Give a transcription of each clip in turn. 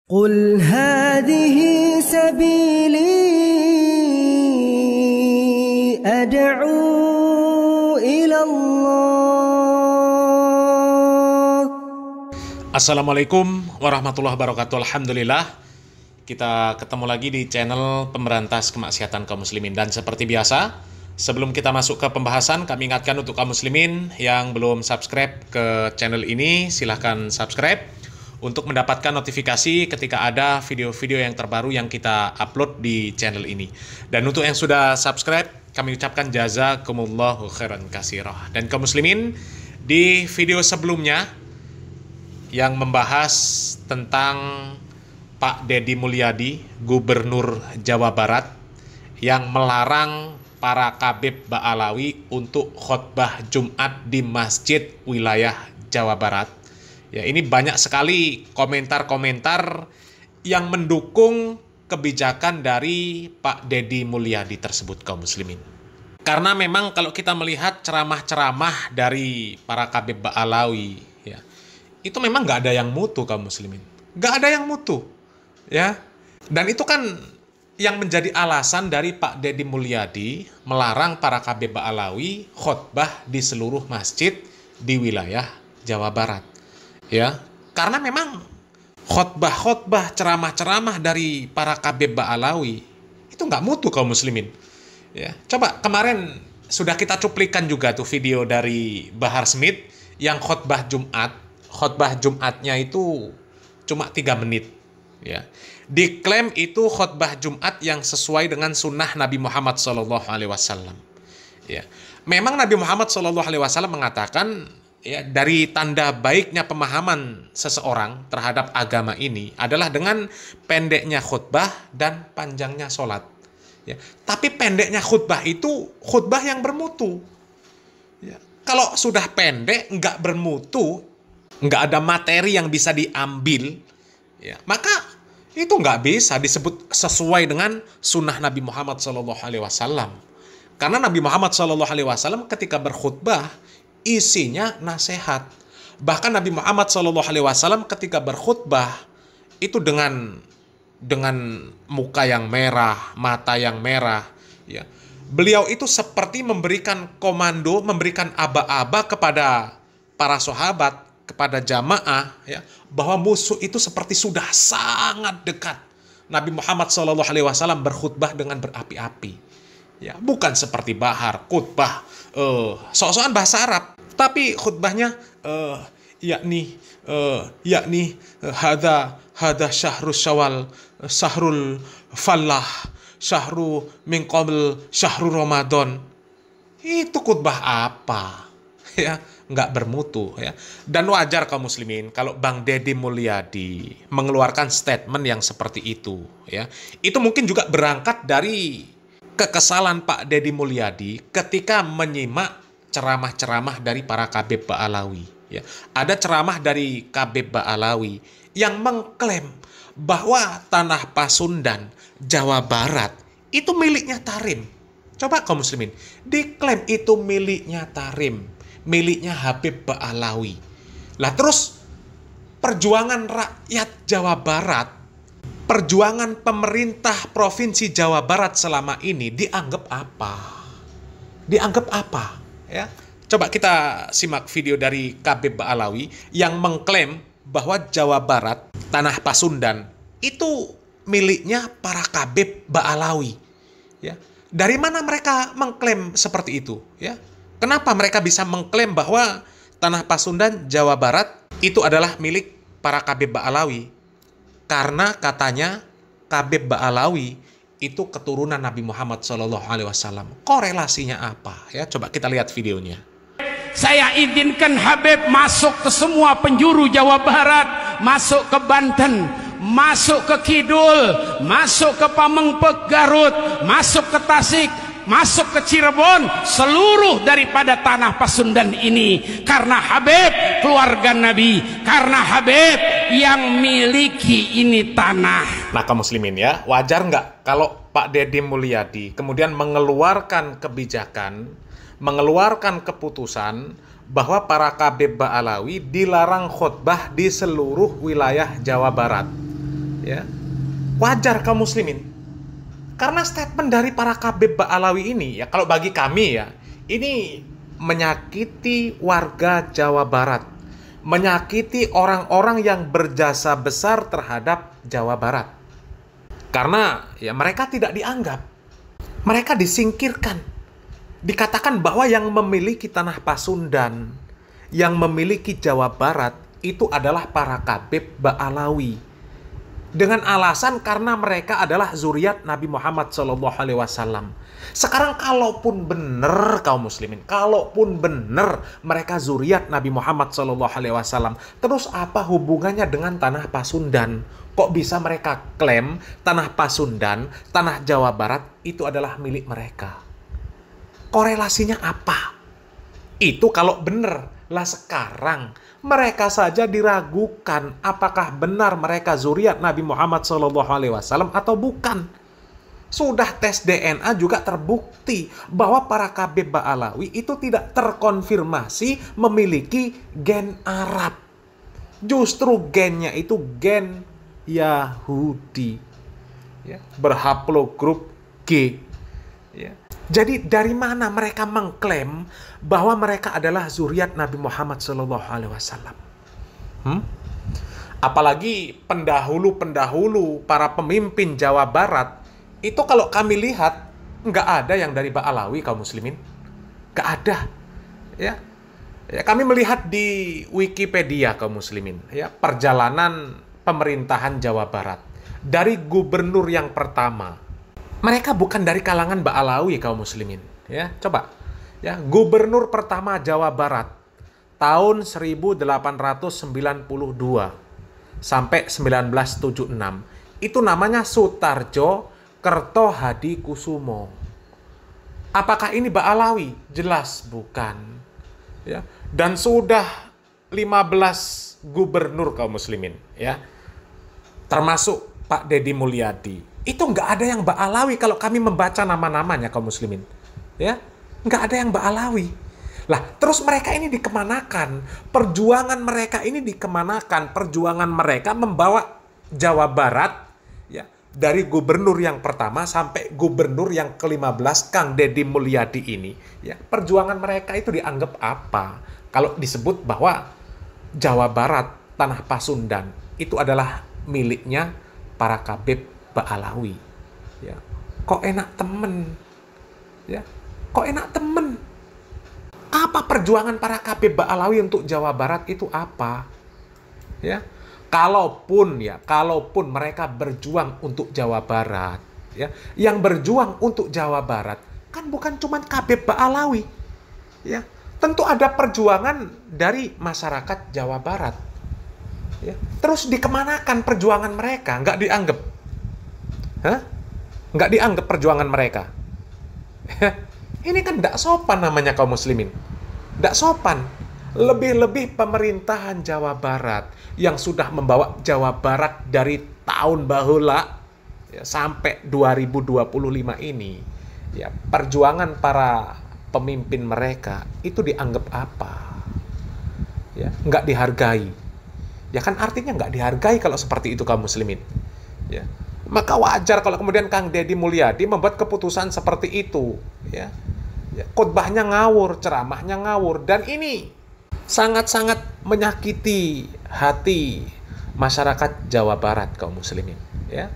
قل هذه سبيلي أدعو إلى الله. Assalamualaikum warahmatullahi wabarakatuh. Alhamdulillah, kita ketemu lagi di channel pemberantas kemaksiatan kaum muslimin. Dan seperti biasa, sebelum kita masuk ke pembahasan, kami ingatkan untuk kaum muslimin yang belum subscribe ke channel ini, silahkan subscribe untuk mendapatkan notifikasi ketika ada video-video yang terbaru yang kita upload di channel ini. Dan untuk yang sudah subscribe, kami ucapkan jazakumullahu khairan katsirah. Dan kaum muslimin, di video sebelumnya yang membahas tentang Pak Deddy Mulyadi, Gubernur Jawa Barat, yang melarang para Khabib Ba'alawi untuk khutbah Jumat di masjid wilayah Jawa Barat. Ya, ini banyak sekali komentar-komentar yang mendukung kebijakan dari Pak Deddy Mulyadi tersebut, kaum muslimin. Karena memang kalau kita melihat ceramah-ceramah dari para Khabib Ba'alawi, ya, itu memang nggak ada yang mutu, kaum muslimin. Nggak ada yang mutu, ya. Dan itu kan yang menjadi alasan dari Pak Deddy Mulyadi melarang para Khabib Ba'alawi khutbah di seluruh masjid di wilayah Jawa Barat. Ya, karena memang khutbah-khutbah, ceramah-ceramah dari para Khabib Ba'alawi itu nggak mutu, kaum muslimin. Ya, coba kemarin sudah kita cuplikan juga tuh video dari Bahar Smith yang khutbah Jumat. Khutbah Jumatnya itu cuma 3 menit. Ya, diklaim itu khutbah Jumat yang sesuai dengan sunnah Nabi Muhammad SAW. Ya, memang Nabi Muhammad SAW mengatakan, ya, dari tanda baiknya pemahaman seseorang terhadap agama ini adalah dengan pendeknya khutbah dan panjangnya sholat. Ya, tapi pendeknya khutbah itu khutbah yang bermutu. Ya, kalau sudah pendek, nggak bermutu, nggak ada materi yang bisa diambil, ya, maka itu nggak bisa disebut sesuai dengan sunnah Nabi Muhammad SAW. Karena Nabi Muhammad SAW ketika berkhutbah, isinya nasihat. Bahkan Nabi Muhammad SAW ketika berkhutbah itu dengan muka yang merah, mata yang merah, ya. Beliau itu seperti memberikan komando, memberikan aba-aba kepada para sahabat, kepada jamaah, ya, bahwa musuh itu seperti sudah sangat dekat. Nabi Muhammad SAW berkhutbah dengan berapi-api. Ya, bukan seperti Bahar, khutbah sok-sokan bahasa Arab, tapi khutbahnya yakni hada syahrul syawal, syahrul fallah, syahru min qabl syahrul ramadan. Itu khutbah apa? Ya, nggak bermutu, ya. Dan wajar kaum muslimin kalau Bang Deddy Mulyadi mengeluarkan statement yang seperti itu, ya. Itu mungkin juga berangkat dari kekesalan Pak Deddy Mulyadi ketika menyimak ceramah-ceramah dari para Khabib Ba'alawi. Ya, ada ceramah dari Khabib Ba'alawi yang mengklaim bahwa tanah Pasundan, Jawa Barat itu miliknya Tarim. Coba kaum muslimin, diklaim itu miliknya Tarim, miliknya Habib Ba'alawi. Lah terus perjuangan rakyat Jawa Barat, perjuangan pemerintah Provinsi Jawa Barat selama ini dianggap apa? Dianggap apa? Ya, coba kita simak video dari Khabib Ba'alawi yang mengklaim bahwa Jawa Barat, tanah Pasundan, itu miliknya para Khabib Ba'alawi. Ya, dari mana mereka mengklaim seperti itu? Ya, kenapa mereka bisa mengklaim bahwa tanah Pasundan, Jawa Barat itu adalah milik para Khabib Ba'alawi? Karena katanya Khabib Ba'alawi itu keturunan Nabi Muhammad SAW. Korelasinya apa? Ya, coba kita lihat videonya. Saya izinkan Habib masuk ke semua penjuru Jawa Barat, masuk ke Banten, masuk ke Kidul, masuk ke Pamengpeuk Garut, masuk ke Tasik, masuk ke Cirebon, seluruh daripada tanah Pasundan ini. Karena Habib keluarga Nabi, karena Habib yang miliki ini tanah. Nah, kaum muslimin, ya, wajar nggak kalau Pak Deddy Mulyadi kemudian mengeluarkan kebijakan, mengeluarkan keputusan bahwa para Khabib Ba'alawi dilarang khutbah di seluruh wilayah Jawa Barat. Ya. Wajar kaum muslimin. Karena statement dari para Khabib Ba'alawi ini, ya kalau bagi kami ya, ini menyakiti warga Jawa Barat. Menyakiti orang-orang yang berjasa besar terhadap Jawa Barat. Karena ya mereka tidak dianggap. Mereka disingkirkan. Dikatakan bahwa yang memiliki tanah Pasundan, yang memiliki Jawa Barat, itu adalah para Khabib Ba'alawi. Dengan alasan karena mereka adalah zuriat Nabi Muhammad SAW. Sekarang kalaupun benar kaum muslimin, kalaupun benar mereka zuriat Nabi Muhammad SAW, terus apa hubungannya dengan tanah Pasundan? Kok bisa mereka klaim tanah Pasundan, tanah Jawa Barat itu adalah milik mereka? Korelasinya apa? Itu kalau benar. Lah sekarang mereka saja diragukan apakah benar mereka zuriat Nabi Muhammad SAW atau bukan. Sudah tes DNA juga terbukti bahwa para Khabib Ba'alawi itu tidak terkonfirmasi memiliki gen Arab. Justru gennya itu gen Yahudi. Ya, berhaplogrup G. Ya. Jadi dari mana mereka mengklaim bahwa mereka adalah zuriat Nabi Muhammad SAW? Apalagi pendahulu-pendahulu para pemimpin Jawa Barat, itu kalau kami lihat nggak ada yang dari Ba'alawi kaum muslimin. Nggak ada. Ya. Ya, kami melihat di Wikipedia kaum muslimin, ya, perjalanan pemerintahan Jawa Barat dari gubernur yang pertama. Mereka bukan dari kalangan Ba'alawi kaum muslimin, ya. Coba, ya, gubernur pertama Jawa Barat tahun 1892 sampai 1976. Itu namanya Sutarjo Kertohadikusumo. Apakah ini Ba'alawi? Jelas bukan. Ya. Dan sudah 15 gubernur kaum muslimin, ya. Termasuk Pak Deddy Mulyadi. Itu nggak ada yang Ba'alawi kalau kami membaca nama-namanya kaum muslimin. Ya, nggak ada yang Ba'alawi. Lah, terus mereka ini dikemanakan? Perjuangan mereka ini dikemanakan? Perjuangan mereka membawa Jawa Barat, ya, dari gubernur yang pertama sampai gubernur yang ke-15, Kang Deddy Mulyadi ini. Ya, perjuangan mereka itu dianggap apa? Kalau disebut bahwa Jawa Barat, tanah Pasundan, itu adalah miliknya para Khabib Ba'alawi. Ya. Kok enak temen? Ya. Kok enak temen? Apa perjuangan para Khabib Ba'alawi untuk Jawa Barat itu apa? Ya. Kalaupun mereka berjuang untuk Jawa Barat, ya, yang berjuang untuk Jawa Barat kan bukan cuma Khabib Ba'alawi. Ya. Tentu ada perjuangan dari masyarakat Jawa Barat. Ya. Terus dikemanakan perjuangan mereka? Nggak dianggap. Nggak dianggap perjuangan mereka. Ini kan nggak sopan namanya kaum muslimin. Nggak sopan. Lebih-lebih pemerintahan Jawa Barat yang sudah membawa Jawa Barat dari tahun bahula, ya, sampai 2025 ini. Ya, perjuangan para pemimpin mereka itu dianggap apa? Ya, nggak dihargai. Ya kan artinya nggak dihargai kalau seperti itu kaum muslimin. Ya. Maka wajar kalau kemudian Kang Deddy Mulyadi membuat keputusan seperti itu. Ya. Ya, khotbahnya ngawur, ceramahnya ngawur. Dan ini sangat-sangat menyakiti hati masyarakat Jawa Barat kaum muslimin. Ya.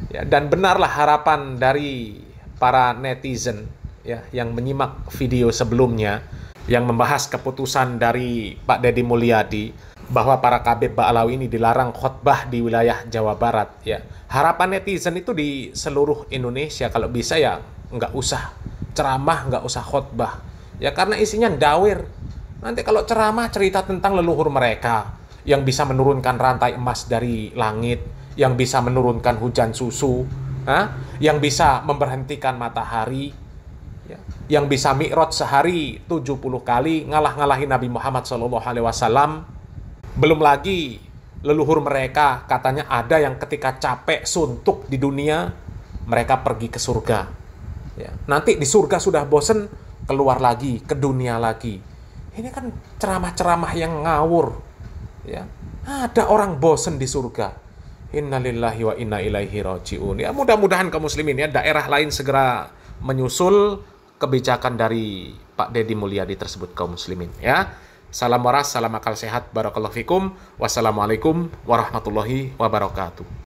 Ya, dan benarlah harapan dari para netizen, ya, yang menyimak video sebelumnya yang membahas keputusan dari Pak Deddy Mulyadi bahwa para Khabib Ba'alawi ini dilarang khotbah di wilayah Jawa Barat. Ya, harapan netizen itu di seluruh Indonesia kalau bisa ya nggak usah ceramah, nggak usah khotbah. Ya karena isinya dawir. Nanti kalau ceramah cerita tentang leluhur mereka yang bisa menurunkan rantai emas dari langit, yang bisa menurunkan hujan susu, yang bisa memberhentikan matahari, ya, yang bisa mi'raj sehari 70 kali, ngalah-ngalahin Nabi Muhammad SAW. Belum lagi leluhur mereka katanya ada yang ketika capek suntuk di dunia mereka pergi ke surga. Ya, nanti di surga sudah bosen keluar lagi ke dunia lagi. Ini kan ceramah-ceramah yang ngawur. Ya, ada orang bosen di surga. Innalillahi wa inna ilaihi raji'un. Ya, mudah-mudahan kaum muslimin ya, daerah lain segera menyusul kebijakan dari Pak Deddy Mulyadi tersebut kaum muslimin ya. Salam waras, salam akal sehat, barakallahu fikum. Wassalamualaikum warahmatullahi wabarakatuh.